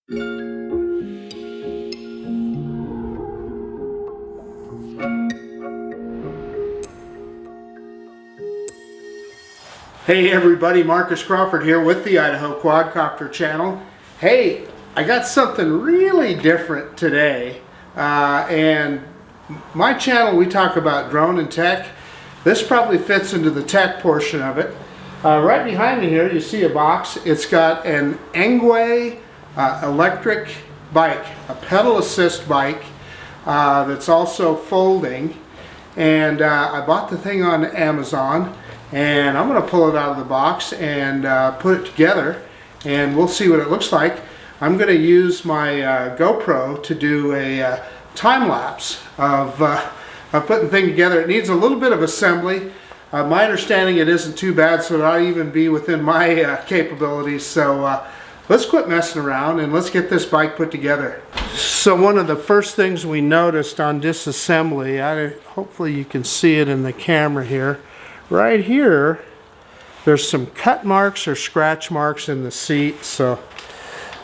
Hey everybody, Marcus Crawford here with the Idaho Quadcopter channel. Hey, I got something really different today, and my channel we talk about drone and tech. This probably fits into the tech portion of it. Right behind me here you see a box. It's got an Engwe electric bike, a pedal assist bike that's also folding, and I bought the thing on Amazon. And I'm going to pull it out of the box and put it together, and we'll see what it looks like. I'm going to use my GoPro to do a time lapse of putting the thing together. It needs a little bit of assembly. My understanding it isn't too bad, so it'll even be within my capabilities. So let's quit messing around and let's get this bike put together. So one of the first things we noticed on disassembly, hopefully you can see it in the camera here. Right here, there's some cut marks or scratch marks in the seat, so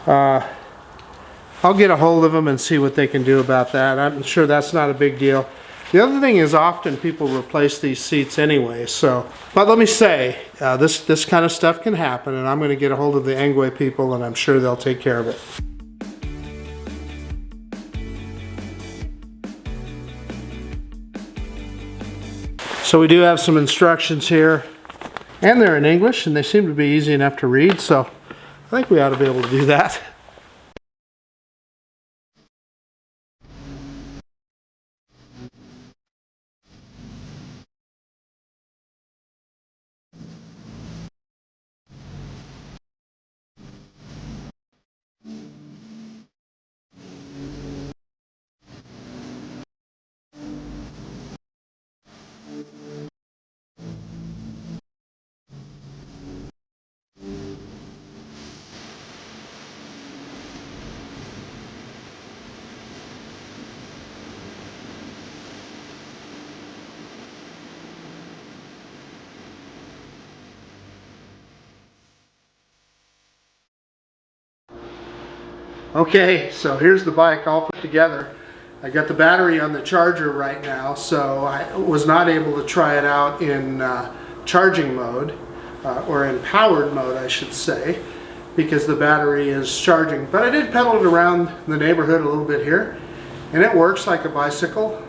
I'll get a hold of them and see what they can do about that. I'm sure that's not a big deal. The other thing is often people replace these seats anyway, so. But let me say, this kind of stuff can happen, and I'm going to get a hold of the Engwe people, and I'm sure they'll take care of it. So we do have some instructions here, and they're in English, and they seem to be easy enough to read, so I think we ought to be able to do that. Okay, so here's the bike all put together. I got the battery on the charger right now, so I was not able to try it out in charging mode, or in powered mode I should say, because the battery is charging. But I did pedal it around the neighborhood a little bit here, and it works like a bicycle.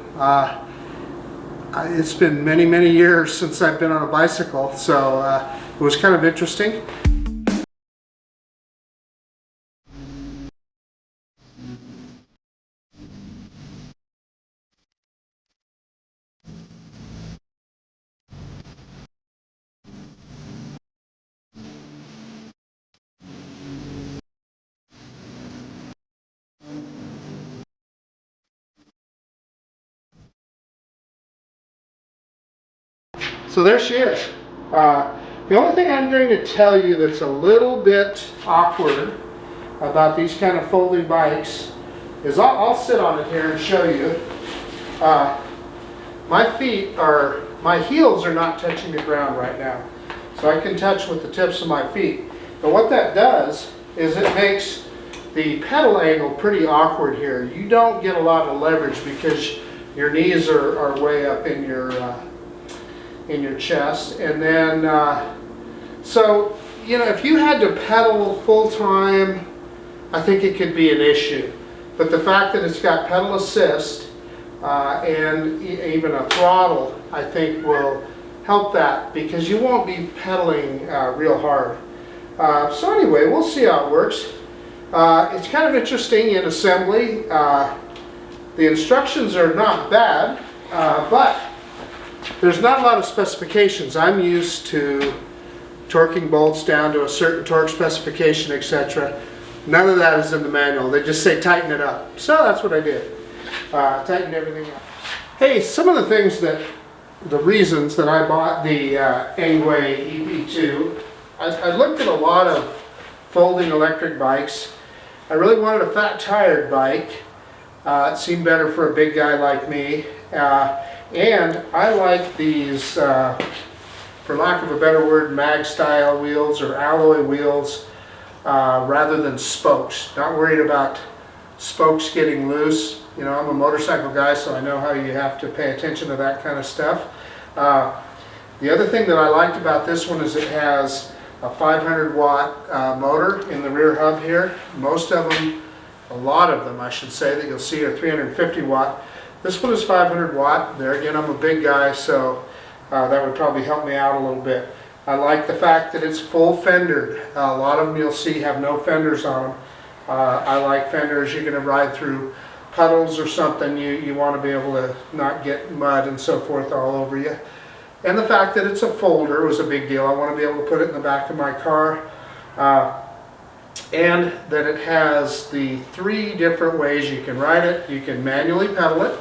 It's been many, many years since I've been on a bicycle, so it was kind of interesting. So there she is. The only thing I'm going to tell you that's a little bit awkward about these kind of folding bikes is I'll sit on it here and show you. My heels are not touching the ground right now, so I can touch with the tips of my feet. But what that does is it makes the pedal angle pretty awkward here. You don't get a lot of leverage because your knees are way up in your chest, and then so you know, if you had to pedal full time, I think it could be an issue. But the fact that it's got pedal assist and even a throttle, I think will help that, because you won't be pedaling real hard. So anyway, we'll see how it works. It's kind of interesting in assembly. The instructions are not bad, but there's not a lot of specifications. I'm used to torquing bolts down to a certain torque specification, etc. None of that is in the manual. They just say tighten it up. So that's what I did. Tightened everything up. Hey, some of the reasons that I bought the Engwe EP-2, I looked at a lot of folding electric bikes. I really wanted a fat tired bike. It seemed better for a big guy like me. And I like these, for lack of a better word, mag style wheels or alloy wheels. rather than spokes. Not worried about spokes getting loose. You know, I'm a motorcycle guy, so I know how you have to pay attention to that kind of stuff. The other thing that I liked about this one is it has a 500 watt motor in the rear hub here. Most of them, a lot of them I should say, that you'll see are 350 watt. This one is 500 watt. There again, I'm a big guy, so that would probably help me out a little bit. I like the fact that it's full fendered. A lot of them you'll see have no fenders on them. I like fenders. You're going to ride through puddles or something. You want to be able to not get mud and so forth all over you. And the fact that it's a folder was a big deal. I want to be able to put it in the back of my car. And that it has the 3 different ways you can ride it. You can manually pedal it.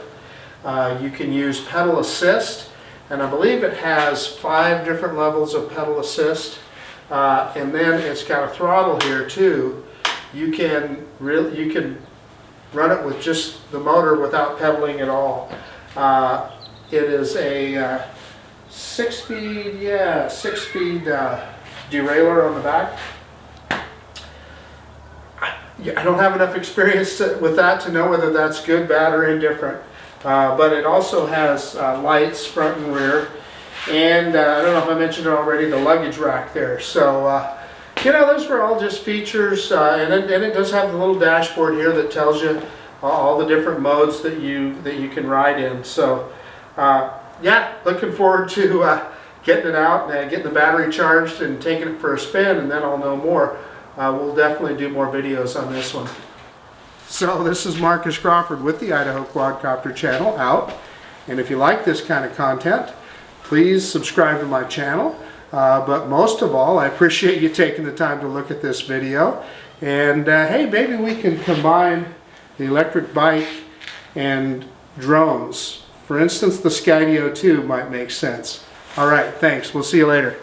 You can use pedal assist. And I believe it has 5 different levels of pedal assist. And then it's got a throttle here too. You can run it with just the motor without pedaling at all. It is a 6-speed, yeah, 6-speed derailleur on the back. I don't have enough experience with that to know whether that's good, bad, or indifferent. But it also has lights front and rear, and I don't know if I mentioned it already, the luggage rack there. So you know, those were all just features, and it does have the little dashboard here that tells you all the different modes that you can ride in. So yeah, looking forward to getting it out and getting the battery charged and taking it for a spin, and then I'll know more. We'll definitely do more videos on this one. So this is Marcus Crawford with the Idaho Quadcopter channel out, and if you like this kind of content, please subscribe to my channel. But most of all, I appreciate you taking the time to look at this video, and hey, maybe we can combine the electric bike and drones. For instance, the Skydio 2 might make sense. Alright, thanks. We'll see you later.